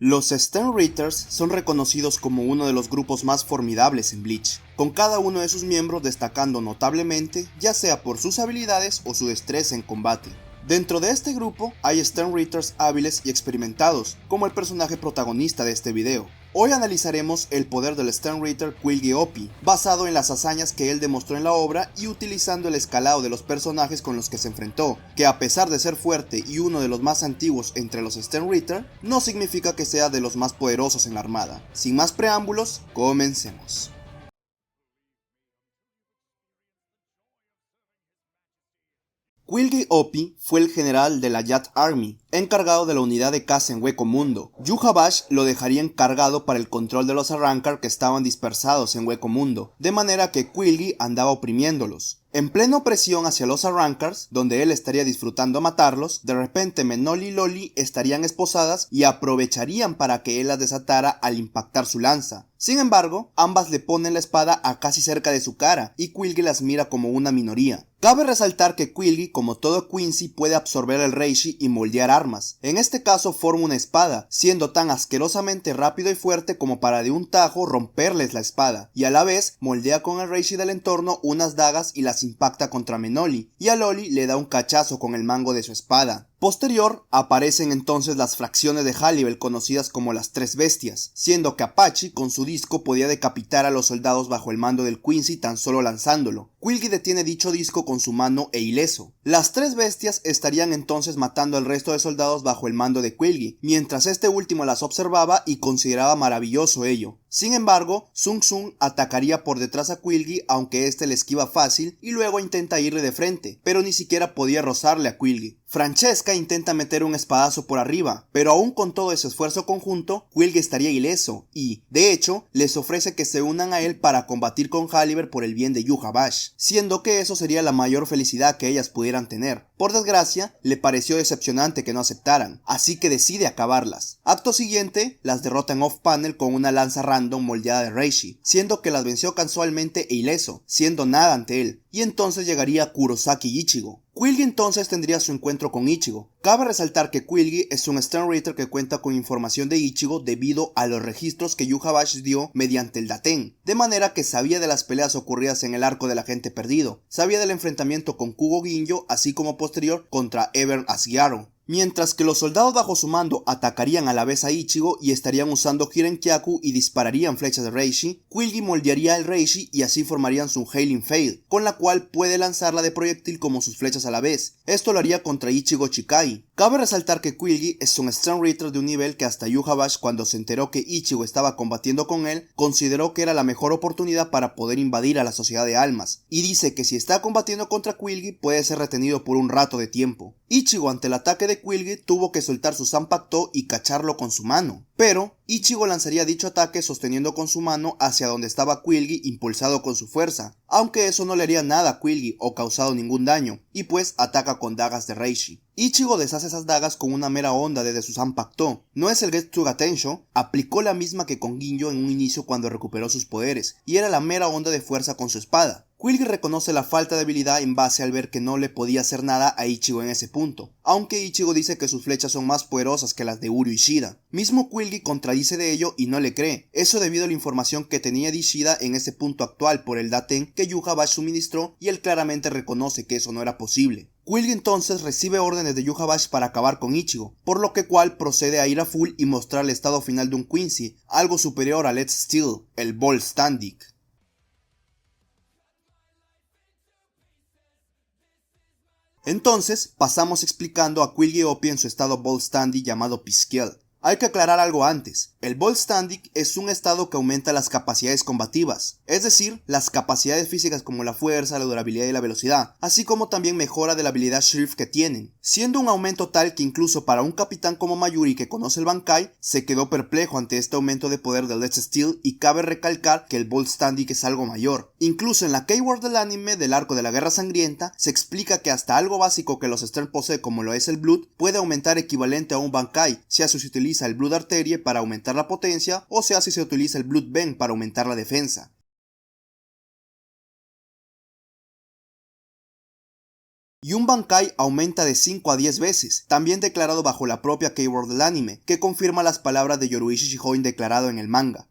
Los Stern Ritters son reconocidos como uno de los grupos más formidables en Bleach, con cada uno de sus miembros destacando notablemente ya sea por sus habilidades o su destreza en combate. Dentro de este grupo hay Stern Ritters hábiles y experimentados, como el personaje protagonista de este video. Hoy analizaremos el poder del Stern Ritter Quilgy Oppy, basado en las hazañas que él demostró en la obra y utilizando el escalado de los personajes con los que se enfrentó, que a pesar de ser fuerte y uno de los más antiguos entre los Stern Ritter, no significa que sea de los más poderosos en la armada. Sin más preámbulos, comencemos. Quilgy Oppy fue el general de la Yacht Army, encargado de la unidad de caza en Hueco Mundo. Yuha Bash lo dejaría encargado para el control de los Arrancar que estaban dispersados en Hueco Mundo, de manera que Quilgy andaba oprimiéndolos. En plena opresión hacia los Arrancars, donde él estaría disfrutando matarlos, de repente Menol y Loli estarían esposadas y aprovecharían para que él las desatara al impactar su lanza. Sin embargo, ambas le ponen la espada a casi cerca de su cara, y Quilgy las mira como una minoría. Cabe resaltar que Quilgy, como todo Quincy, puede absorber el Reishi y moldear armas. En este caso forma una espada, siendo tan asquerosamente rápido y fuerte como para de un tajo romperles la espada, y a la vez moldea con el Reishi del entorno unas dagas y las impacta contra Menoli, y a Loli le da un cachazo con el mango de su espada. Posterior, aparecen entonces las fracciones de Halliwell conocidas como las Tres Bestias, siendo que Apache con su disco podía decapitar a los soldados bajo el mando del Quincy tan solo lanzándolo. Quilgy detiene dicho disco con su mano e ileso. Las Tres Bestias estarían entonces matando al resto de soldados bajo el mando de Quilgy, mientras este último las observaba y consideraba maravilloso ello. Sin embargo, Tsung Tsung atacaría por detrás a Quilgy aunque este le esquiva fácil y luego intenta irle de frente, pero ni siquiera podía rozarle a Quilgy. Francesca intenta meter un espadazo por arriba, pero aún con todo ese esfuerzo conjunto, Quilgy estaría ileso y, de hecho, les ofrece que se unan a él para combatir con Halliwell por el bien de Yuha Bash, siendo que eso sería la mayor felicidad que ellas pudieran tener. Por desgracia, le pareció decepcionante que no aceptaran, así que decide acabarlas. Acto siguiente, las derrota en off-panel con una lanza random moldeada de Reishi, siendo que las venció casualmente e ileso, siendo nada ante él, y entonces llegaría Kurosaki Ichigo. Quilgy entonces tendría su encuentro con Ichigo. Cabe resaltar que Quilgy es un Stern Ritter que cuenta con información de Ichigo debido a los registros que Yuha Bash dio mediante el Daten, de manera que sabía de las peleas ocurridas en el arco del agente perdido, sabía del enfrentamiento con Kugo Ginjo así como posterior contra Evern Asgiaro. Mientras que los soldados bajo su mando atacarían a la vez a Ichigo y estarían usando Kirenkyaku y dispararían flechas de Reishi, Quilgy moldearía el Reishi y así formarían su Hailing Fail, con la cual puede lanzarla de proyectil como sus flechas a la vez. Esto lo haría contra Ichigo Chikai. Cabe resaltar que Quilgy es un Stern Ritter de un nivel que hasta Yuha Bash, cuando se enteró que Ichigo estaba combatiendo con él, consideró que era la mejor oportunidad para poder invadir a la Sociedad de Almas, y dice que si está combatiendo contra Quilgy puede ser retenido por un rato de tiempo. Ichigo ante el ataque de Quilgy tuvo que soltar su Zanpakuto y cacharlo con su mano, pero Ichigo lanzaría dicho ataque sosteniendo con su mano hacia donde estaba Quilgy impulsado con su fuerza, aunque eso no le haría nada a Quilgy o causado ningún daño, y pues ataca con dagas de Reishi. Ichigo deshace esas dagas con una mera onda desde su Zanpakuto. No es el Getsuga Tensho, aplicó la misma que con Ginjo en un inicio cuando recuperó sus poderes, y era la mera onda de fuerza con su espada. Quilgy reconoce la falta de habilidad en base al ver que no le podía hacer nada a Ichigo en ese punto, aunque Ichigo dice que sus flechas son más poderosas que las de Uru Ishida. Mismo Quilgy contradice de ello y no le cree, eso debido a la información que tenía de Ishida en ese punto actual por el Daten que Yuha Bash suministró y él claramente reconoce que eso no era posible. Quilgy entonces recibe órdenes de Yuha Bash para acabar con Ichigo, por lo que cual procede a ir a full y mostrar el estado final de un Quincy, algo superior a Let's Steel, el Ball Standing. Entonces, pasamos explicando a Quilgy Oppy en su estado Ball Standing llamado Pisquiel. Hay que aclarar algo antes. El Ball Standing es un estado que aumenta las capacidades combativas, es decir, las capacidades físicas como la fuerza, la durabilidad y la velocidad, así como también mejora de la habilidad Shrift que tienen, siendo un aumento tal que incluso para un capitán como Mayuri que conoce el Bankai, se quedó perplejo ante este aumento de poder de Let's Steel y cabe recalcar que el Ball Standing es algo mayor. Incluso en la K-Word del anime del arco de la Guerra Sangrienta, se explica que hasta algo básico que los Stern posee como lo es el Blood, puede aumentar equivalente a un Bankai, sea si se utiliza el Blood Arterie para aumentar la potencia o sea si se utiliza el Blood Vein para aumentar la defensa. Y un Bankai aumenta de 5 a 10 veces, también declarado bajo la propia keyword del anime, que confirma las palabras de Yoruichi Shihoin declarado en el manga.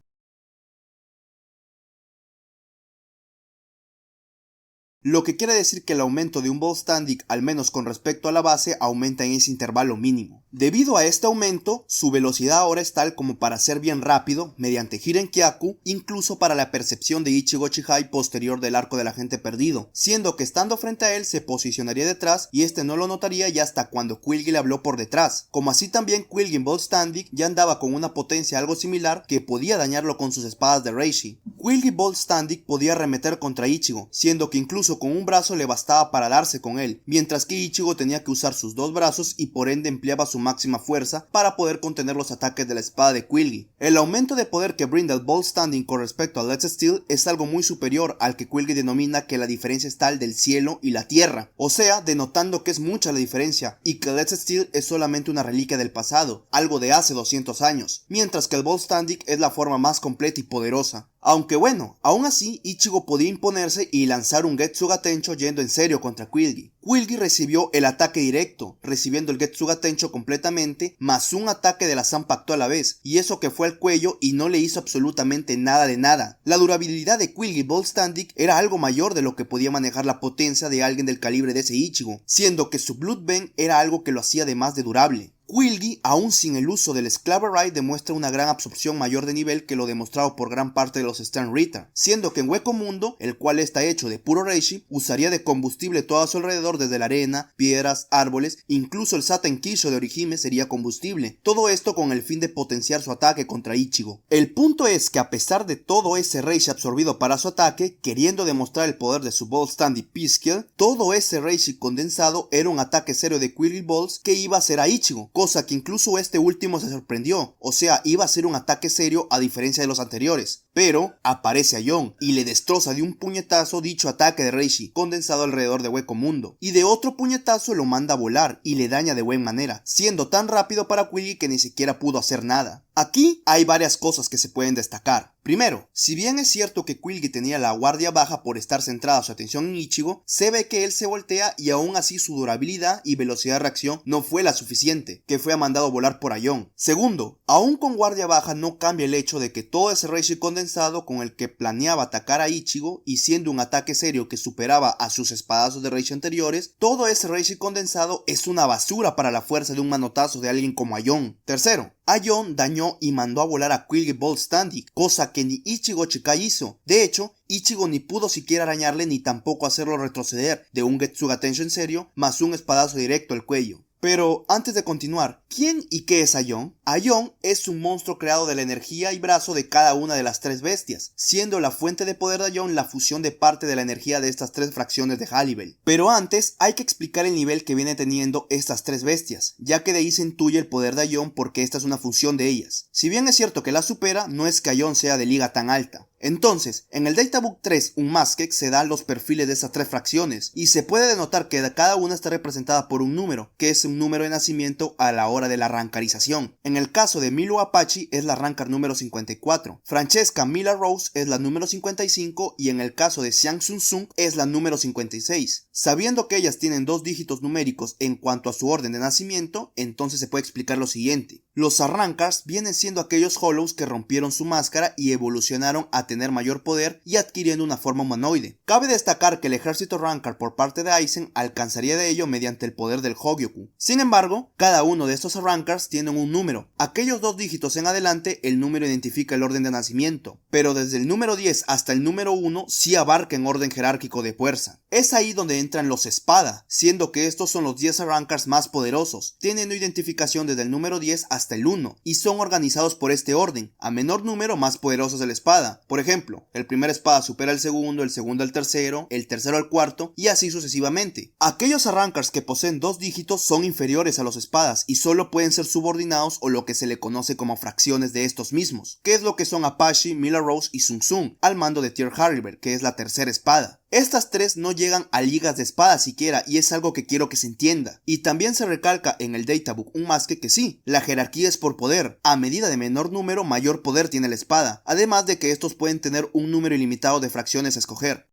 Lo que quiere decir que el aumento de un ball standing, al menos con respecto a la base, aumenta en ese intervalo mínimo. Debido a este aumento, su velocidad ahora es tal como para ser bien rápido, mediante Hirenkyaku, incluso para la percepción de Ichigo Chihai posterior del arco del agente perdido, siendo que estando frente a él se posicionaría detrás y este no lo notaría ya hasta cuando Quilgi le habló por detrás, como así también Quilgi en ball standing ya andaba con una potencia algo similar que podía dañarlo con sus espadas de Reishi. Quilgi ball standing podía arremeter contra Ichigo, siendo que incluso con un brazo le bastaba para darse con él, mientras que Ichigo tenía que usar sus dos brazos y por ende empleaba su máxima fuerza para poder contener los ataques de la espada de Quilgi. El aumento de poder que brinda el ball standing con respecto a Let's Steel es algo muy superior al que Quilgi denomina que la diferencia es tal del cielo y la tierra, o sea, denotando que es mucha la diferencia y que Let's Steel es solamente una reliquia del pasado, algo de hace 200 años, mientras que el ball standing es la forma más completa y poderosa. Aunque bueno, aún así Ichigo podía imponerse y lanzar un Getsuga Tencho yendo en serio contra Quilgi. Quilgi recibió el ataque directo, recibiendo el Getsuga Tencho completamente, más un ataque de la Zanpakuto a la vez, y eso que fue al cuello y no le hizo absolutamente nada de nada. La durabilidad de Quilgi ball standing era algo mayor de lo que podía manejar la potencia de alguien del calibre de ese Ichigo, siendo que su Blood Bend era algo que lo hacía de más de durable. Quilgi, aún sin el uso del Sclaverite, demuestra una gran absorción mayor de nivel que lo demostrado por gran parte de los Stern Ritter, siendo que en Hueco Mundo, el cual está hecho de puro Reishi, usaría de combustible todo a su alrededor desde la arena, piedras, árboles, incluso el Saten Kisho de Orihime sería combustible, todo esto con el fin de potenciar su ataque contra Ichigo. El punto es que a pesar de todo ese Reishi absorbido para su ataque, queriendo demostrar el poder de su Ball Stand y P-Skill, todo ese Reishi condensado era un ataque serio de Quilgi Balls que iba a hacer a Ichigo, cosa que incluso este último se sorprendió, o sea, iba a ser un ataque serio a diferencia de los anteriores. Pero aparece a Yon y le destroza de un puñetazo dicho ataque de Reishi, condensado alrededor de Hueco Mundo, y de otro puñetazo lo manda a volar y le daña de buena manera, siendo tan rápido para Quilgi que ni siquiera pudo hacer nada. Aquí hay varias cosas que se pueden destacar. Primero, si bien es cierto que Quilgi tenía la guardia baja por estar centrada su atención en Ichigo, se ve que él se voltea y aún así su durabilidad y velocidad de reacción no fue la suficiente, que fue mandado a volar por Aion. Segundo, aún con guardia baja no cambia el hecho de que todo ese Reishi condensado con el que planeaba atacar a Ichigo y siendo un ataque serio que superaba a sus espadazos de Reishi anteriores, todo ese Reishi condensado es una basura para la fuerza de un manotazo de alguien como Aion. Tercero, Aion dañó y mandó a volar a Quilgi ball standing, cosa que ni Ichigo Chikai hizo. De hecho, Ichigo ni pudo siquiera arañarle ni tampoco hacerlo retroceder de un Getsuga Tensho en serio, más un espadazo directo al cuello. Pero antes de continuar, ¿quién y qué es Aion? Aion es un monstruo creado de la energía y brazo de cada una de las tres bestias, siendo la fuente de poder de Aion la fusión de parte de la energía de estas tres fracciones de Halliwell. Pero antes hay que explicar el nivel que viene teniendo estas tres bestias, ya que de ahí se intuye el poder de Aion porque esta es una fusión de ellas. Si bien es cierto que la supera, no es que Aion sea de liga tan alta. Entonces, en el Databook 3 Unmasked se dan los perfiles de esas tres fracciones y se puede denotar que cada una está representada por un número, que es un número de nacimiento a la hora de la rankarización. En el caso de Milu Apache es la rankar número 54, Francesca Mila Rose es la número 55 y en el caso de Xiang Sun Sung es la número 56. Sabiendo que ellas tienen dos dígitos numéricos en cuanto a su orden de nacimiento, entonces se puede explicar lo siguiente. Los Arrancars vienen siendo aquellos Hollows que rompieron su máscara y evolucionaron a tener mayor poder y adquiriendo una forma humanoide. Cabe destacar que el ejército Rancor por parte de Aizen alcanzaría de ello mediante el poder del Hogyoku. Sin embargo, cada uno de estos Rancars tienen un número. Aquellos dos dígitos en adelante, el número identifica el orden de nacimiento, pero desde el número 10 hasta el número 1 sí abarca en orden jerárquico de fuerza. Es ahí donde entran los espada, siendo que estos son los 10 Rancars más poderosos, teniendo identificación desde el número 10 hasta el 1, y son organizados por este orden, a menor número más poderosos de la espada. Por ejemplo, el primer espada supera al segundo al tercero, el tercero al cuarto, y así sucesivamente. Aquellos Arrancars que poseen dos dígitos son inferiores a los espadas y solo pueden ser subordinados o lo que se le conoce como fracciones de estos mismos, que es lo que son Apache, Mila Rose y Sung Sung, al mando de Tyr Harriver, que es la tercera espada. Estas tres no llegan a ligas de espada siquiera y es algo que quiero que se entienda. Y también se recalca en el Databook Unmasked que sí, la jerarquía es por poder. A medida de menor número, mayor poder tiene la espada. Además de que estos pueden tener un número ilimitado de fracciones a escoger.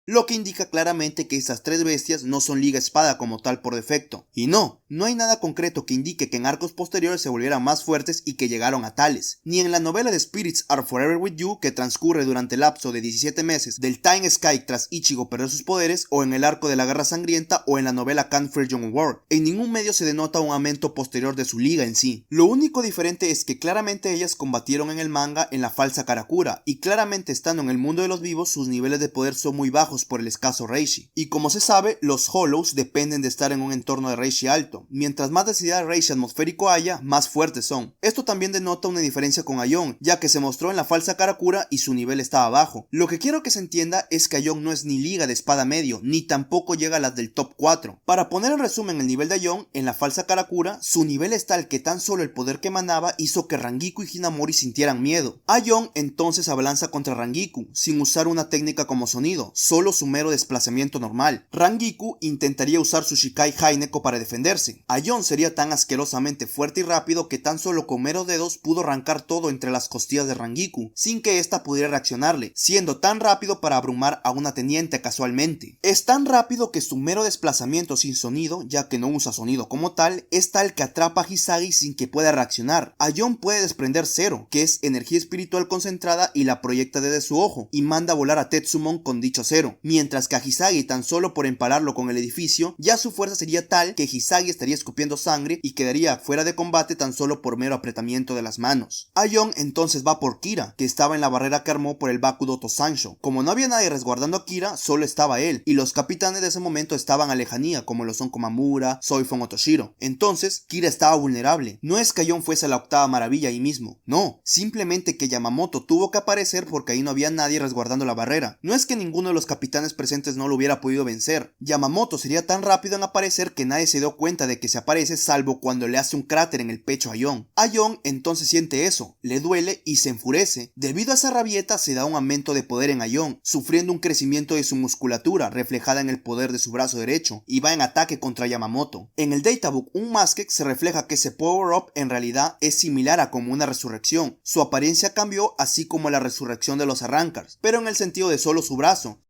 lo que indica claramente que estas tres bestias no son Liga Espada como tal por defecto. Y no hay nada concreto que indique que en arcos posteriores se volvieran más fuertes y que llegaron a tales, ni en la novela de Spirits Are Forever With You, que transcurre durante el lapso de 17 meses del Time Sky tras Ichigo perder sus poderes, o en el arco de la Guerra Sangrienta, o en la novela Can't Fear Young War. En ningún medio se denota un aumento posterior de su liga en sí. Lo único diferente es que claramente ellas combatieron en el manga en la falsa Karakura, y claramente estando en el mundo de los vivos sus niveles de poder son muy bajos por el escaso Reishi. Y como se sabe, los Hollows dependen de estar en un entorno de Reishi alto. Mientras más densidad de Reishi atmosférico haya, más fuertes son. Esto también denota una diferencia con Aion, ya que se mostró en la falsa Karakura y su nivel estaba bajo. Lo que quiero que se entienda es que Aion no es ni liga de espada medio, ni tampoco llega a las del top 4. Para poner en resumen el nivel de Aion, en la falsa Karakura, su nivel es tal que tan solo el poder que emanaba hizo que Rangiku y Hinamori sintieran miedo. Aion entonces abalanza contra Rangiku, sin usar una técnica como sonido, solo su mero desplazamiento normal. Rangiku intentaría usar su Shikai Haineko para defenderse. Aion sería tan asquerosamente fuerte y rápido que tan solo con meros dedos pudo arrancar todo entre las costillas de Rangiku, sin que ésta pudiera reaccionarle, siendo tan rápido para abrumar a una teniente casualmente. Es tan rápido que su mero desplazamiento sin sonido, ya que no usa sonido como tal, es tal que atrapa a Hisagi sin que pueda reaccionar. Aion puede desprender Zero, que es energía espiritual concentrada, y la proyecta desde su ojo, y manda a volar a Tetsumon con dicho Zero, mientras que a Hisagi, tan solo por empalarlo con el edificio, ya su fuerza sería tal que Hisagi estaría escupiendo sangre y quedaría fuera de combate tan solo por mero apretamiento de las manos. Aion entonces va por Kira, que estaba en la barrera que armó por el Bakudo Tosansho. Como no había nadie resguardando a Kira, solo estaba él, y los capitanes de ese momento estaban a lejanía, como lo son Komamura, Soifon o Toshiro. Entonces, Kira estaba vulnerable. No es que Aion fuese la octava maravilla ahí mismo, no, simplemente que Yamamoto tuvo que aparecer porque ahí no había nadie resguardando la barrera. No es que ninguno de los capitanes presentes no lo hubiera podido vencer. Yamamoto sería tan rápido en aparecer que nadie se dio cuenta de que se aparece salvo cuando le hace un cráter en el pecho a Aion. Aion entonces siente eso, le duele y se enfurece. Debido a esa rabieta se da un aumento de poder en Aion, sufriendo un crecimiento de su musculatura reflejada en el poder de su brazo derecho, y va en ataque contra Yamamoto. En el Databook Unmasked se refleja que ese power-up en realidad es similar a como una resurrección. Su apariencia cambió así como la resurrección de los Arrancars, pero en el sentido de solo su brazo,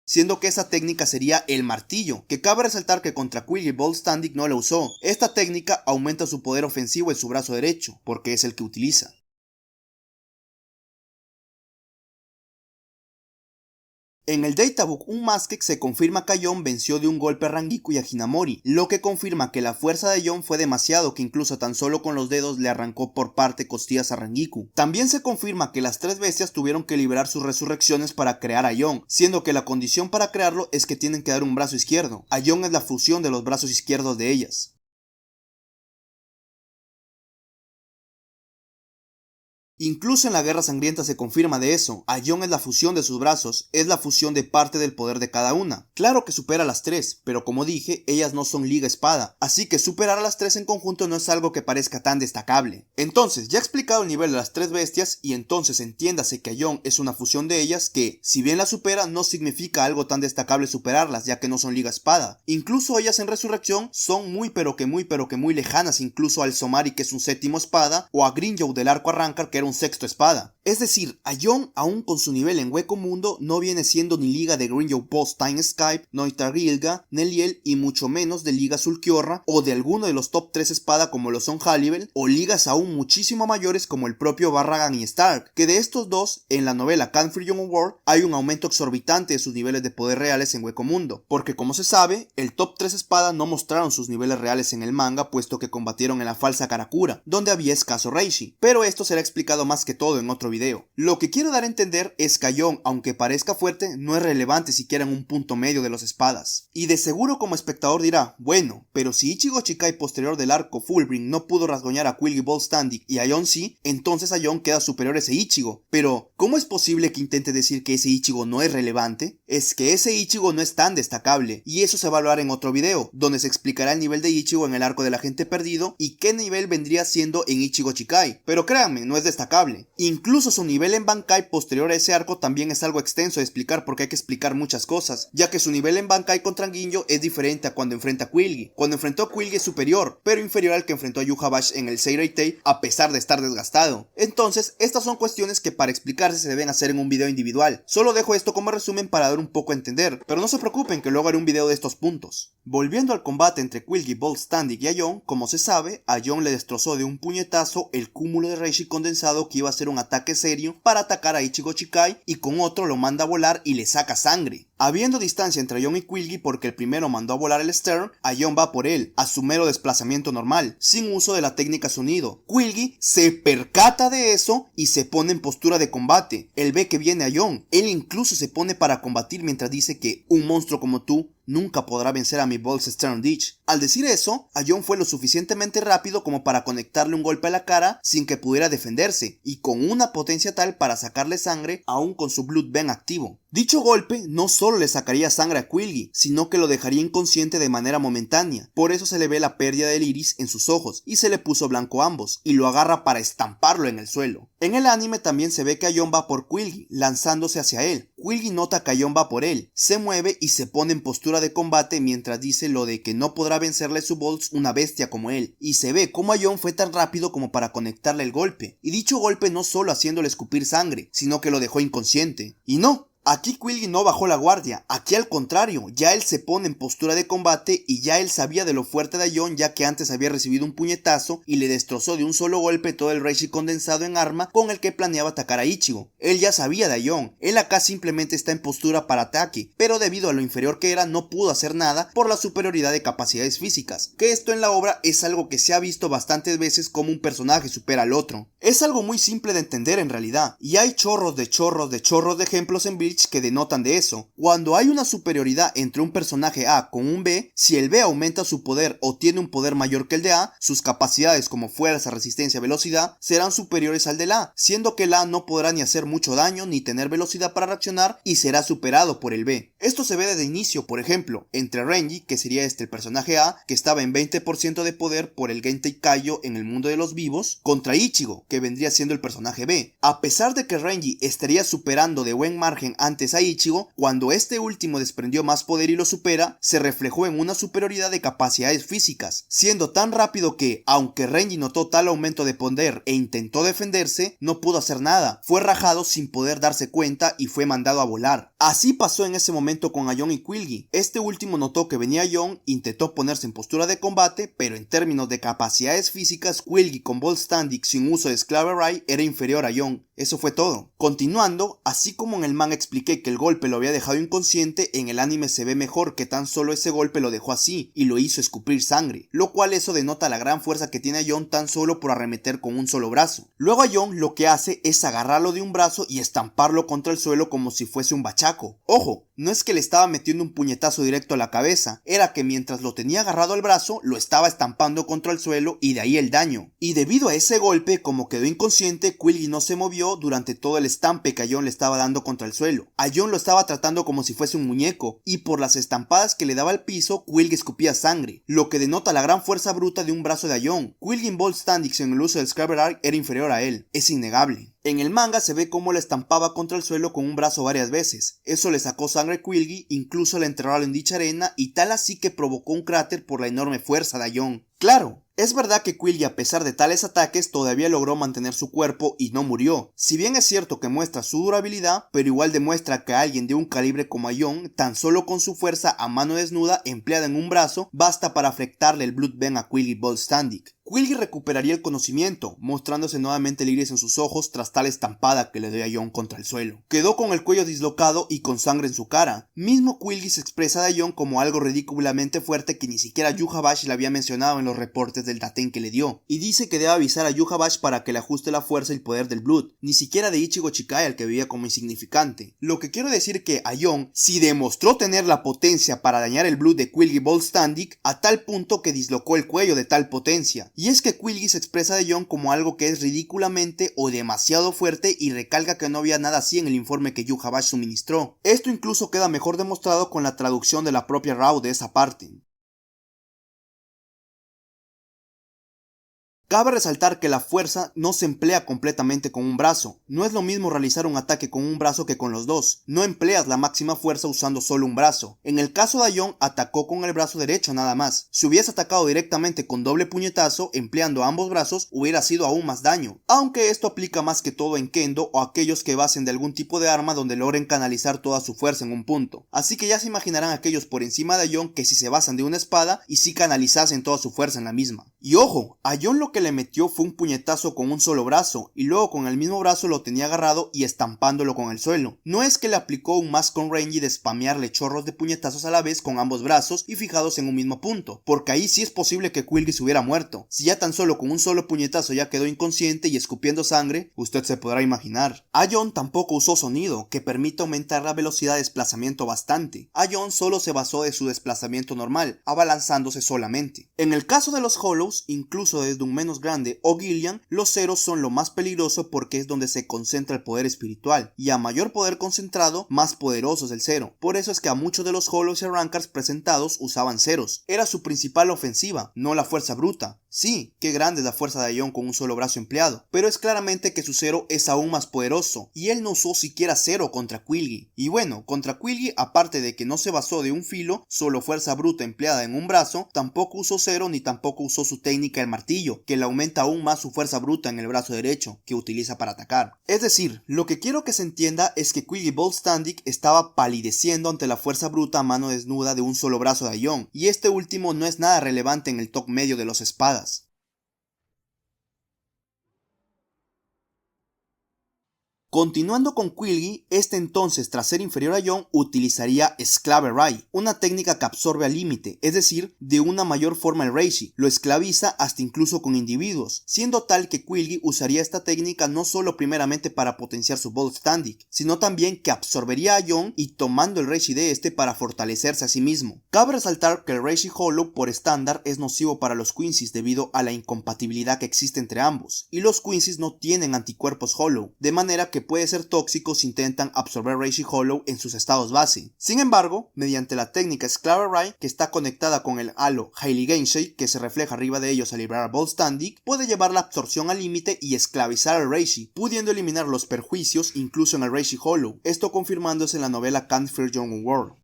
siendo que esa técnica sería el martillo, que cabe resaltar que contra Quilly Ball Standing no la usó. Esta técnica aumenta su poder ofensivo en su brazo derecho, porque es el que utiliza. En el Databook Unmasked se confirma que Aion venció de un golpe a Rangiku y a Hinamori, lo que confirma que la fuerza de Aion fue demasiado que incluso tan solo con los dedos le arrancó por parte costillas a Rangiku. También se confirma que las tres bestias tuvieron que liberar sus resurrecciones para crear a Aion, siendo que la condición para crearlo es que tienen que dar un brazo izquierdo. Aion es la fusión de los brazos izquierdos de ellas. Incluso en la Guerra Sangrienta se confirma de eso. Aion es la fusión de sus brazos, es la fusión de parte del poder de cada una. Claro que supera a las tres, pero como dije, ellas no son Liga Espada, así que superar a las tres en conjunto no es algo que parezca tan destacable. Entonces, ya he explicado el nivel de las tres bestias, y entonces entiéndase que Aion es una fusión de ellas que, si bien la supera, no significa algo tan destacable superarlas, ya que no son Liga Espada. Incluso ellas en resurrección son muy lejanas incluso al Somari, que es un séptimo espada, o a Grimmjow del arco Arrancar, que era un sexto espada. Es decir, Aion, aún con su nivel en Hueco Mundo, no viene siendo ni liga de Grimmjow Post Time Skype, Noitar Gilga, Neliel, y mucho menos de liga Sulkiorra o de alguno de los top 3 espada como lo son Hallibel, o ligas aún muchísimo mayores como el propio Barragan y Stark, que de estos dos, en la novela Can't Fear Young War, hay un aumento exorbitante de sus niveles de poder reales en Hueco Mundo, porque como se sabe, el top 3 espada no mostraron sus niveles reales en el manga, puesto que combatieron en la falsa Karakura, donde había escaso Reishi, pero esto será explicado más que todo en otro video. Lo que quiero dar a entender es que Aion, aunque parezca fuerte, no es relevante siquiera en un punto medio de los espadas. Y de seguro como espectador dirá, bueno, pero si Ichigo Chikai posterior del arco Fullbring no pudo rasguñar a Quilly Ball Standing y Aion sí, entonces Aion queda superior a ese Ichigo. Pero, ¿cómo es posible que intente decir que ese Ichigo no es relevante? Es que ese Ichigo no es tan destacable, y eso se va a hablar en otro video, donde se explicará el nivel de Ichigo en el arco del agente perdido y qué nivel vendría siendo en Ichigo Chikai. Pero créanme, no es destacable. destacable. Incluso su nivel en Bankai posterior a ese arco también es algo extenso de explicar porque hay que explicar muchas cosas, ya que su nivel en Bankai contra Ginjo es diferente a cuando enfrenta a Quilly. Cuando enfrentó a Quilly es superior, pero inferior al que enfrentó a Yhwach en el Seireitei a pesar de estar desgastado. Entonces, estas son cuestiones que para explicarse se deben hacer en un video individual. Solo dejo esto como resumen para dar un poco a entender, pero no se preocupen que luego haré un video de estos puntos. Volviendo al combate entre Quilly, Volstagg y Aion, como se sabe, Aion le destrozó de un puñetazo el cúmulo de Reishi condensado que iba a ser un ataque serio para atacar a Ichigo Chikai y con otro lo manda a volar y le saca sangre. Habiendo distancia entre Aion y Quilly porque el primero mandó a volar el Stern, Aion va por él, a su mero desplazamiento normal, sin uso de la técnica sonido. Quilly se percata de eso y se pone en postura de combate. Él ve que viene Aion, él incluso se pone para combatir mientras dice que un monstruo como tú nunca podrá vencer a mi Bolt's Stern Ditch. Al decir eso, Aion fue lo suficientemente rápido como para conectarle un golpe a la cara sin que pudiera defenderse, y con una potencia tal para sacarle sangre aún con su Blood Vein activo. Dicho golpe no solo le sacaría sangre a Quilly, sino que lo dejaría inconsciente de manera momentánea, por eso se le ve la pérdida del iris en sus ojos y se le puso blanco ambos, y lo agarra para estamparlo en el suelo. En el anime también se ve que Aion va por Quilly, lanzándose hacia él. Quilly nota que Aion va por él, se mueve y se pone en postura de combate mientras dice lo de que no podrá vencerle su Bolts una bestia como él, y se ve como Aion fue tan rápido como para conectarle el golpe, y dicho golpe no solo haciéndole escupir sangre, sino que lo dejó inconsciente. Y no, aquí Quilly no bajó la guardia, aquí al contrario, ya él se pone en postura de combate y ya él sabía de lo fuerte de Aion ya que antes había recibido un puñetazo y le destrozó de un solo golpe todo el Reishi condensado en arma con el que planeaba atacar a Ichigo. Él ya sabía de Aion, él acá simplemente está en postura para ataque, pero debido a lo inferior que era no pudo hacer nada por la superioridad de capacidades físicas, que esto en la obra es algo que se ha visto bastantes veces como un personaje supera al otro. Es algo muy simple de entender en realidad, y hay chorros de ejemplos en Bleach que denotan de eso. Cuando hay una superioridad entre un personaje A con un B, si el B aumenta su poder o tiene un poder mayor que el de A, sus capacidades como fuerza, resistencia, velocidad serán superiores al del A, siendo que el A no podrá ni hacer mucho daño ni tener velocidad para reaccionar y será superado por el B. Esto se ve desde inicio, por ejemplo, entre Renji, que sería el personaje A, que estaba en 20% de poder por el Gentei Kaio en el mundo de los vivos, contra Ichigo, que vendría siendo el personaje B. A pesar de que Renji estaría superando de buen margen antes a Ichigo, cuando este último desprendió más poder y lo supera, se reflejó en una superioridad de capacidades físicas, siendo tan rápido que, aunque Renji notó tal aumento de poder e intentó defenderse, no pudo hacer nada, fue rajado sin poder darse cuenta y fue mandado a volar. Así pasó en ese momento con Aion y Quilly. Este último notó que venía Aion, intentó ponerse en postura de combate, pero en términos de capacidades físicas, Quilly con Volstagg sin uso de Sclaver Eye era inferior a Aion. Eso fue todo. Continuando, así como en el manga expliqué que el golpe lo había dejado inconsciente, en el anime se ve mejor que tan solo ese golpe lo dejó así y lo hizo escupir sangre, lo cual eso denota la gran fuerza que tiene Aion tan solo por arremeter con un solo brazo. Luego Aion lo que hace es agarrarlo de un brazo y estamparlo contra el suelo como si fuese un bachaco. Ojo, no es que le estaba metiendo un puñetazo directo a la cabeza, era que mientras lo tenía agarrado al brazo, lo estaba estampando contra el suelo y de ahí el daño. Y debido a ese golpe, como quedó inconsciente, Quilly no se movió durante todo el estampe que Aion le estaba dando contra el suelo. Aion lo estaba tratando como si fuese un muñeco, y por las estampadas que le daba al piso, Quilly escupía sangre, lo que denota la gran fuerza bruta de un brazo de Aion. Quilly en Volstagg en el uso del Scraper Arc era inferior a él, es innegable. En el manga se ve cómo le estampaba contra el suelo con un brazo varias veces. Eso le sacó sangre a Quilly, incluso le enterraron en dicha arena y tal así que provocó un cráter por la enorme fuerza de Aion. Claro, es verdad que Quilly a pesar de tales ataques todavía logró mantener su cuerpo y no murió. Si bien es cierto que muestra su durabilidad, pero igual demuestra que alguien de un calibre como Aion, tan solo con su fuerza a mano desnuda empleada en un brazo, basta para afectarle el Blood Vein a Quilly Volstagg. Quilly recuperaría el conocimiento, mostrándose nuevamente el iris en sus ojos tras tal estampada que le dio a Aion contra el suelo. Quedó con el cuello dislocado y con sangre en su cara. Mismo Quilly se expresa de Aion como algo ridículamente fuerte que ni siquiera Yhwach le había mencionado en los reportes del Daten que le dio, y dice que debe avisar a Yhwach para que le ajuste la fuerza y el poder del Blood, ni siquiera de Ichigo Chikai al que veía como insignificante. Lo que quiero decir que Aion sí demostró tener la potencia para dañar el Blood de Quilly Volstagg a tal punto que dislocó el cuello de tal potencia. Y es que Quilly se expresa de Aion como algo que es ridículamente o demasiado fuerte y recalca que no había nada así en el informe que Yhwach suministró. Esto incluso queda mejor demostrado con la traducción de la propia Rao de esa parte. Cabe resaltar que la fuerza no se emplea completamente con un brazo, no es lo mismo realizar un ataque con un brazo que con los dos, no empleas la máxima fuerza usando solo un brazo. En el caso de Aion atacó con el brazo derecho nada más, si hubiese atacado directamente con doble puñetazo empleando ambos brazos hubiera sido aún más daño, aunque esto aplica más que todo en Kendo o aquellos que basen de algún tipo de arma donde logren canalizar toda su fuerza en un punto, así que ya se imaginarán aquellos por encima de Aion que si se basan de una espada y si canalizasen toda su fuerza en la misma. Y ojo, Aion lo que le metió fue un puñetazo con un solo brazo y luego con el mismo brazo lo tenía agarrado y estampándolo con el suelo. No es que le aplicó un Mask on Range de spamearle chorros de puñetazos a la vez con ambos brazos y fijados en un mismo punto, porque ahí sí es posible que Quilly se hubiera muerto. Si ya tan solo con un solo puñetazo ya quedó inconsciente y escupiendo sangre, usted se podrá imaginar. Aion tampoco usó sonido, que permite aumentar la velocidad de desplazamiento bastante. Aion solo se basó de su desplazamiento normal, abalanzándose solamente. En el caso de los Hollows, incluso desde un menos grande o Gillian, los ceros son lo más peligroso porque es donde se concentra el poder espiritual, y a mayor poder concentrado, más poderoso es el cero. Por eso es que a muchos de los Hollows y Arrancars presentados usaban ceros. Era su principal ofensiva, no la fuerza bruta. Sí, qué grande es la fuerza de Aion con un solo brazo empleado, pero es claramente que su cero es aún más poderoso, y él no usó siquiera cero contra Quilly. Y bueno, contra Quilly, aparte de que no se basó de un filo, solo fuerza bruta empleada en un brazo, tampoco usó cero ni tampoco usó su técnica el martillo, que le aumenta aún más su fuerza bruta en el brazo derecho, que utiliza para atacar. Es decir, lo que quiero que se entienda es que Quilly Boltstandic estaba palideciendo ante la fuerza bruta a mano desnuda de un solo brazo de Aion, y este último no es nada relevante en el top medio de los espadas. Continuando con Quilly, este entonces tras ser inferior a Aion utilizaría Esclave Rai, una técnica que absorbe al límite, es decir, de una mayor forma el Reishi, lo esclaviza hasta incluso con individuos, siendo tal que Quilly usaría esta técnica no solo primeramente para potenciar su Boltstandic, sino también que absorbería a Aion y tomando el Reishi de este para fortalecerse a sí mismo. Cabe resaltar que el Reishi Hollow por estándar es nocivo para los Quincy's debido a la incompatibilidad que existe entre ambos, y los Quincy's no tienen anticuerpos Hollow, de manera que puede ser tóxico si intentan absorber Reishi Hollow en sus estados base. Sin embargo, mediante la técnica Esclave Rai, que está conectada con el halo Hailey Gainsei, que se refleja arriba de ellos al liberar a Boltstandic, puede llevar la absorción al límite y esclavizar al Reishi, pudiendo eliminar los perjuicios incluso en el Reishi Hollow, esto confirmándose en la novela Can't Fear Young World.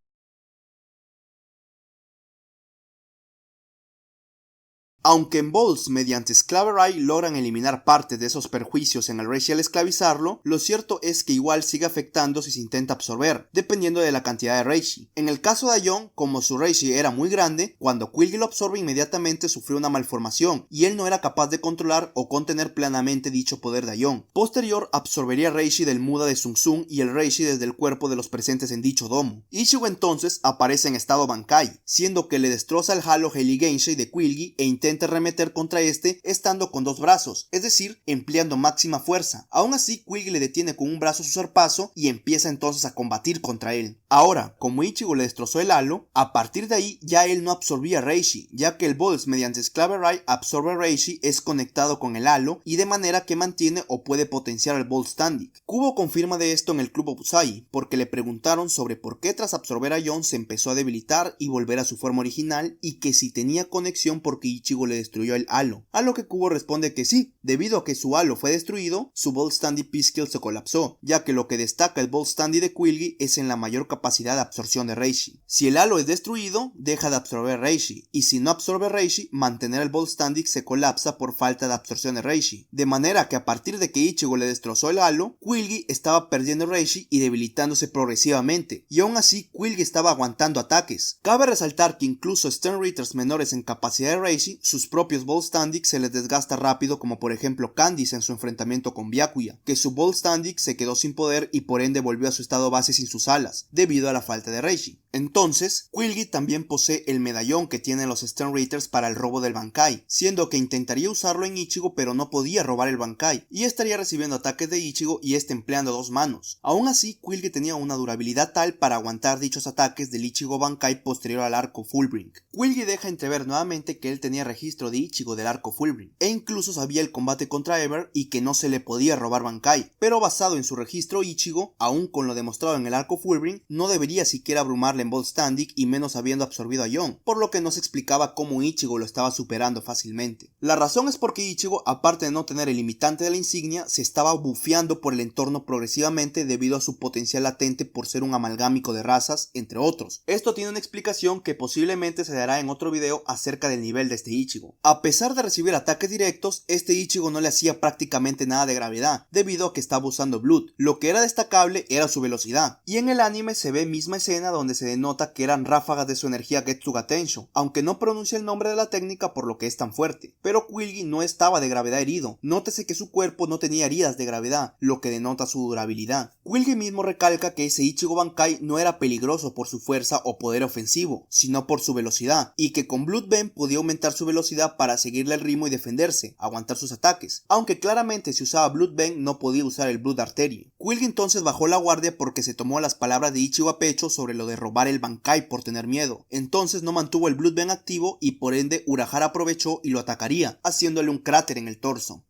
Aunque en Bolts mediante Esclave Rai logran eliminar parte de esos perjuicios en el Reishi al esclavizarlo, lo cierto es que igual sigue afectando si se intenta absorber, dependiendo de la cantidad de Reishi. En el caso de Aion, como su Reishi era muy grande, cuando Quilly lo absorbe inmediatamente sufrió una malformación, y él no era capaz de controlar o contener plenamente dicho poder de Aion. Posterior absorbería Reishi del Muda de Tsung Tsung y el Reishi desde el cuerpo de los presentes en dicho domo. Ichigo entonces aparece en estado Bankai, siendo que le destroza el halo Hailey Gainsei de Quilly e intenta remeter contra este estando con dos brazos, es decir, empleando máxima fuerza. Aún así, Quilly le detiene con un brazo su zarpazo y empieza entonces a combatir contra él. Ahora, como Ichigo le destrozó el halo, a partir de ahí ya él no absorbía Reishi, ya que el Bolts mediante Esclave Rai absorbe Reishi, es conectado con el halo y de manera que mantiene o puede potenciar el Boltstandic. Kubo confirma de esto en el Club Usagi, porque le preguntaron sobre por qué tras absorber a Aion se empezó a debilitar y volver a su forma original y que si tenía conexión porque Ichigo le destruyó el halo, a lo que Kubo responde que sí, debido a que su halo fue destruido, su Boltstandic P-Skill se colapsó, ya que lo que destaca el Boltstandic de Quilly es en la mayor capacidad de absorción de Reishi. Si el halo es destruido, deja de absorber Reishi, y si no absorbe Reishi, mantener el Boltstandic se colapsa por falta de absorción de Reishi, de manera que a partir de que Ichigo le destrozó el halo, Quilly estaba perdiendo Reishi y debilitándose progresivamente, y aún así Quilly estaba aguantando ataques. Cabe resaltar que incluso Stern Ritters menores en capacidad de Reishi, sus propios Boltstandic se les desgasta rápido, como por ejemplo Candice en su enfrentamiento con Byakuya, que su Boltstandic se quedó sin poder y por ende volvió a su estado base sin sus alas, debido a la falta de Reishi. Entonces, Quilly también posee el medallón que tienen los Stern Ritters para el robo del Bankai, siendo que intentaría usarlo en Ichigo pero no podía robar el Bankai, y estaría recibiendo ataques de Ichigo y este empleando dos manos. Aún así, Quilly tenía una durabilidad tal para aguantar dichos ataques del Ichigo Bankai posterior al arco Fullbring. Quilly deja entrever nuevamente que él tenía registro de Ichigo del arco Fullbring, e incluso sabía el combate contra Ever y que no se le podía robar Bankai, pero basado en su registro Ichigo, aún con lo demostrado en el arco Fullbring, no debería siquiera abrumarle en Bold Standing y menos habiendo absorbido a Young, por lo que no se explicaba cómo Ichigo lo estaba superando fácilmente. La razón es porque Ichigo, aparte de no tener el limitante de la insignia, se estaba bufeando por el entorno progresivamente debido a su potencial latente por ser un amalgámico de razas, entre otros. Esto tiene una explicación que posiblemente se dará en otro video acerca del nivel de este Ichigo. A pesar de recibir ataques directos, este Ichigo no le hacía prácticamente nada de gravedad, debido a que estaba usando Blood. Lo que era destacable era su velocidad, y en el anime se ve misma escena donde se denota que eran ráfagas de su energía Getsuga Tensho, aunque no pronuncia el nombre de la técnica por lo que es tan fuerte. Pero Quilly no estaba de gravedad herido, nótese que su cuerpo no tenía heridas de gravedad, lo que denota su durabilidad. Quilly mismo recalca que ese Ichigo Bankai no era peligroso por su fuerza o poder ofensivo, sino por su velocidad, y que con Blood Ben podía aumentar su velocidad para seguirle el ritmo y defenderse, aguantar sus ataques, aunque claramente si usaba Blood Ben no podía usar el Blood Artery. Quilly entonces bajó la guardia porque se tomó las palabras de Ichigo a pecho sobre lo de robar el Bankai por tener miedo, entonces no mantuvo el Blood Ben activo y por ende Urahara aprovechó y lo atacaría, haciéndole un cráter en el torso.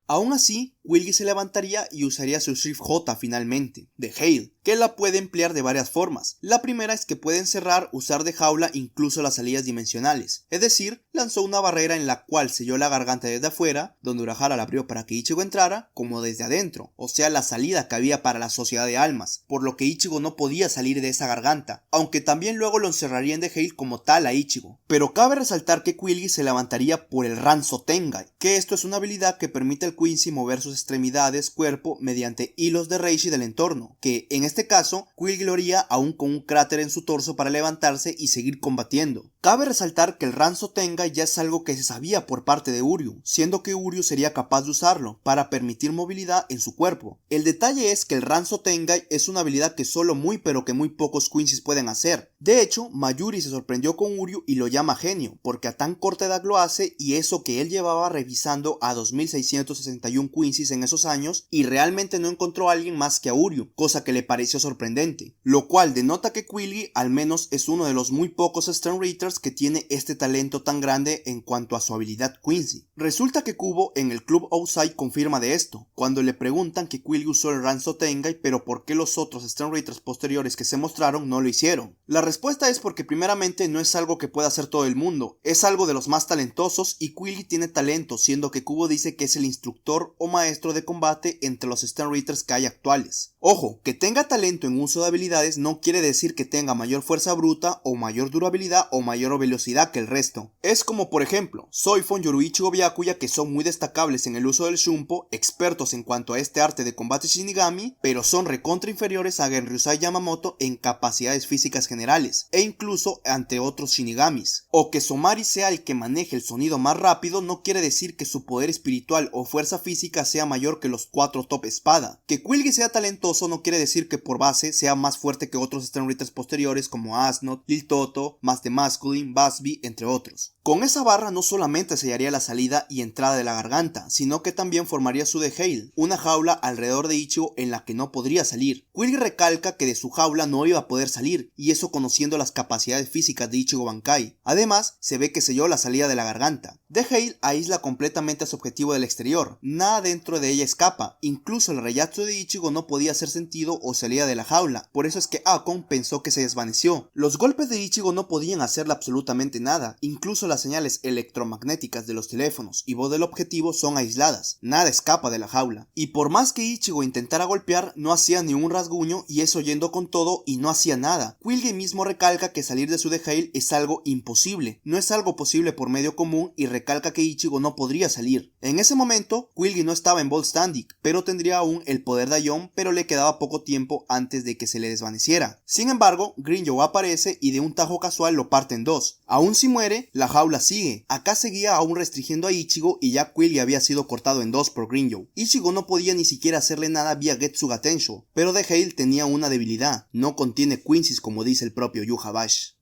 Aún así, Quilly se levantaría y usaría su Shift J finalmente, de Hail, que la puede emplear de varias formas. La primera es que puede encerrar, usar de jaula incluso las salidas dimensionales, es decir, lanzó una barrera en la cual selló la garganta desde afuera, donde Urahara la abrió para que Ichigo entrara, como desde adentro, o sea la salida que había para la Sociedad de Almas, por lo que Ichigo no podía salir de esa garganta, aunque también luego lo encerraría en The Hail como tal a Ichigo. Pero cabe resaltar que Quilly se levantaría por el Ranzo Tengai, que esto es una habilidad que permite al Quincy mover sus extremidades, cuerpo, mediante hilos de Reishi del entorno, que en este caso Quilly lo haría aún con un cráter en su torso para levantarse y seguir combatiendo. Cabe resaltar que el Ranzo Tengai ya es algo que se sabía por parte de Uryu, siendo que Uryu sería capaz de usarlo para permitir movilidad en su cuerpo. El detalle es que el Ranzo Tengai es una habilidad que solo muy pero que muy pocos Quincy's pueden hacer. De hecho, Mayuri se sorprendió con Uryu y lo llama genio, porque a tan corta edad lo hace y eso que él llevaba revisando a 2661 Quincy's en esos años y realmente no encontró a alguien más que a Uryu, cosa que le pareció sorprendente, lo cual denota que Quilly al menos es uno de los muy pocos Stern Reiters que tiene este talento tan grande en cuanto a su habilidad Quincy. Resulta que Kubo en el Club Outside confirma de esto, cuando le preguntan que Quilly usó el Ranzo Tengai pero por qué los otros Stern Reiters posteriores que se mostraron no lo hicieron. La respuesta es porque primeramente no es algo que pueda hacer todo el mundo, es algo de los más talentosos y Quilly tiene talento, siendo que Kubo dice que es el instructor o maestro de combate entre los Stern Reiters que hay actuales. Ojo, que tenga talento en uso de habilidades no quiere decir que tenga mayor fuerza bruta o mayor durabilidad o mayor velocidad que el resto. Es como por ejemplo, Soifon, Yoruichigo, Byakuya, que son muy destacables en el uso del Shunpo, expertos en cuanto a este arte de combate Shinigami, pero son recontra inferiores a Genryusai Yamamoto en capacidades físicas generales, e incluso ante otros Shinigamis. O que Somari sea el que maneje el sonido más rápido no quiere decir que su poder espiritual o fuerza física sea mayor que los 4 top espada. Que Quilly sea talentoso no quiere decir que por base sea más fuerte que otros Stern Reiters posteriores como Asnot, Lil Toto, Master Masculine, Busby, entre otros. Con esa barra no solamente sellaría la salida y entrada de la garganta, sino que también formaría su The Hail, una jaula alrededor de Ichigo en la que no podría salir. Quilly recalca que de su jaula no iba a poder salir, y eso conociendo las capacidades físicas de Ichigo Bankai. Además, se ve que selló la salida de la garganta. The Hail aísla completamente a su objetivo del exterior, nada dentro de ella escapa, incluso el Reiatsu de Ichigo no podía hacer sentido o salía de la jaula, por eso es que Akon pensó que se desvaneció. Los golpes de Ichigo no podían hacerle absolutamente nada, incluso las señales electromagnéticas de los teléfonos y voz del objetivo son aisladas, nada escapa de la jaula. Y por más que Ichigo intentara golpear, no hacía ni un rasguño y eso yendo con todo y no hacía nada. Quilly mismo recalca que salir de su The Hail es algo imposible, no es algo posible por medio común y recalca que Ichigo no podría salir. En ese momento, Quilly no estaba en Bold Standing, pero tendría aún el poder de Aion, pero le quedaba poco tiempo antes de que se le desvaneciera. Sin embargo, Grimmjow aparece y de un tajo casual lo parte en dos. Aún si muere, la jaula sigue. Acá seguía aún restringiendo a Ichigo y ya Quilly había sido cortado en dos por Grimmjow. Ichigo no podía ni siquiera hacerle nada vía Getsuga Tensho, pero The Hail tenía una debilidad, no contiene Quincy's como dice el propio Yuha-Bash.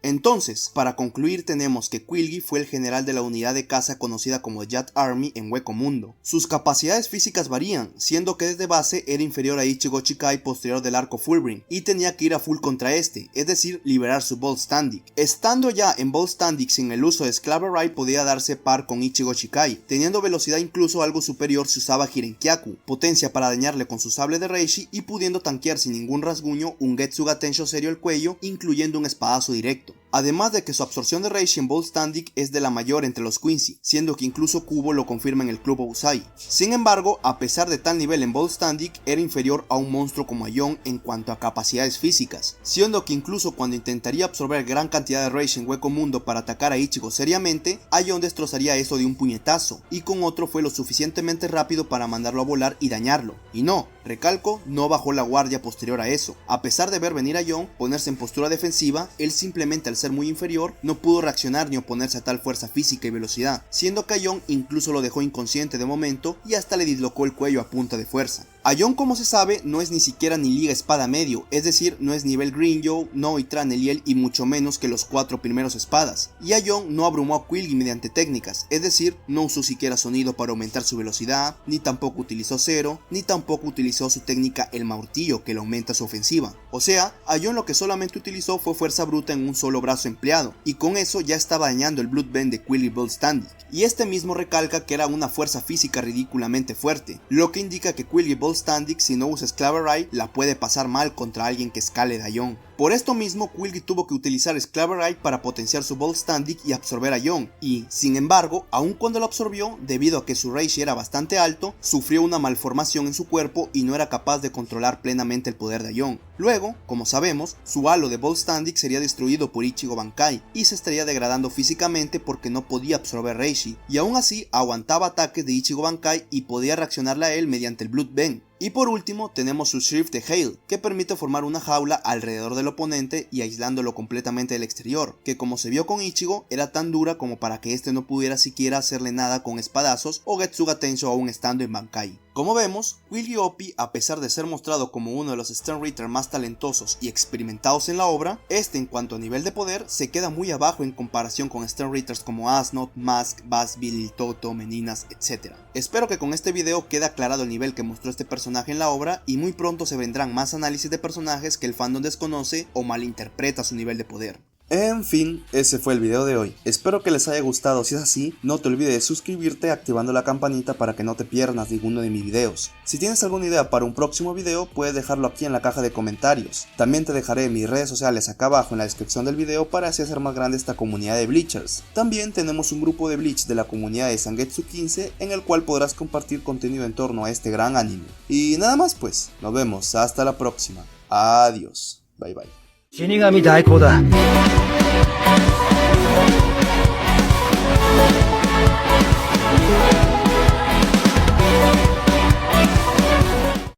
Entonces, para concluir tenemos que Quilly fue el general de la unidad de caza conocida como Yacht Army en Hueco Mundo. Sus capacidades físicas varían, siendo que desde base era inferior a Ichigo Chikai posterior del arco Fullbring y tenía que ir a full contra este, es decir, liberar su Bolt Standing. Estando ya en Bolt Standing sin el uso de Excalibur Ride podía darse par con Ichigo Chikai, teniendo velocidad incluso algo superior si usaba Jirenkyaku, potencia para dañarle con su sable de Reishi y pudiendo tanquear sin ningún rasguño un Getsuga Tensho serio al cuello, incluyendo un espadazo directo. Además de que su absorción de Reishi en Bolt Standing es de la mayor entre los Quincy, siendo que incluso Kubo lo confirma en el Club Usai. Sin embargo, a pesar de tal nivel en Bolt Standing, era inferior a un monstruo como Aion en cuanto a capacidades físicas, siendo que incluso cuando intentaría absorber gran cantidad de Reishi en Hueco Mundo para atacar a Ichigo seriamente, Aion destrozaría eso de un puñetazo, y con otro fue lo suficientemente rápido para mandarlo a volar y dañarlo. Y no, recalco, no bajó la guardia posterior a eso. A pesar de ver venir a Aion ponerse en postura defensiva, él simplemente al ser muy inferior no pudo reaccionar ni oponerse a tal fuerza física y velocidad, siendo que Aion incluso lo dejó inconsciente de momento y hasta le dislocó el cuello a punta de fuerza. Aion, como se sabe, no es ni siquiera ni liga espada medio, es decir, no es nivel Grimmjow, no Itra Neliel y mucho menos que los 4 primeros espadas. Y Aion no abrumó a Quilly mediante técnicas, es decir, no usó siquiera sonido para aumentar su velocidad, ni tampoco utilizó Zero, ni tampoco utilizó su técnica el martillo que le aumenta su ofensiva. O sea, Aion lo que solamente utilizó fue fuerza bruta en un solo brazo empleado, y con eso ya estaba dañando el Bloodbend de Quilly Bolt Standing. Y este mismo recalca que era una fuerza física ridículamente fuerte, lo que indica que Quilly Bolt Standing si no usa Excalibur Ride la puede pasar mal contra alguien que escale de Aion. Por esto mismo, Quilly tuvo que utilizar Excalibur Ride para potenciar su Bolt Standing y absorber a Aion, y, sin embargo, aun cuando lo absorbió, debido a que su Reishi era bastante alto, sufrió una malformación en su cuerpo y no era capaz de controlar plenamente el poder de Aion. Luego, como sabemos, su halo de Bolt Standing sería destruido por Ichigo Bankai y se estaría degradando físicamente porque no podía absorber Reishi, y aún así aguantaba ataques de Ichigo Bankai y podía reaccionarle a él mediante el Bloodbend. Y por último tenemos su Shrift de Hail, que permite formar una jaula alrededor del oponente y aislándolo completamente del exterior, que como se vio con Ichigo, era tan dura como para que este no pudiera siquiera hacerle nada con espadazos o Getsuga Tensho aún estando en Bankai. Como vemos, Quilly Oppy, a pesar de ser mostrado como uno de los Stern Ritter más talentosos y experimentados en la obra, este en cuanto a nivel de poder se queda muy abajo en comparación con Stern Ritters como Asnod, Mask, Bass, Billy, Toto, Meninas, etc. Espero que con este video quede aclarado el nivel que mostró este personaje en la obra y muy pronto se vendrán más análisis de personajes que el fandom desconoce o malinterpreta su nivel de poder. En fin, ese fue el video de hoy. Espero que les haya gustado. Si es así, no te olvides de suscribirte activando la campanita para que no te pierdas ninguno de mis videos. Si tienes alguna idea para un próximo video, puedes dejarlo aquí en la caja de comentarios. También te dejaré mis redes sociales acá abajo en la descripción del video para así hacer más grande esta comunidad de Bleachers. También tenemos un grupo de Bleach de la comunidad de Zangetsu 15 en el cual podrás compartir contenido en torno a este gran anime. Y nada más pues, nos vemos hasta la próxima. Adiós. Bye bye. 死神代行だ。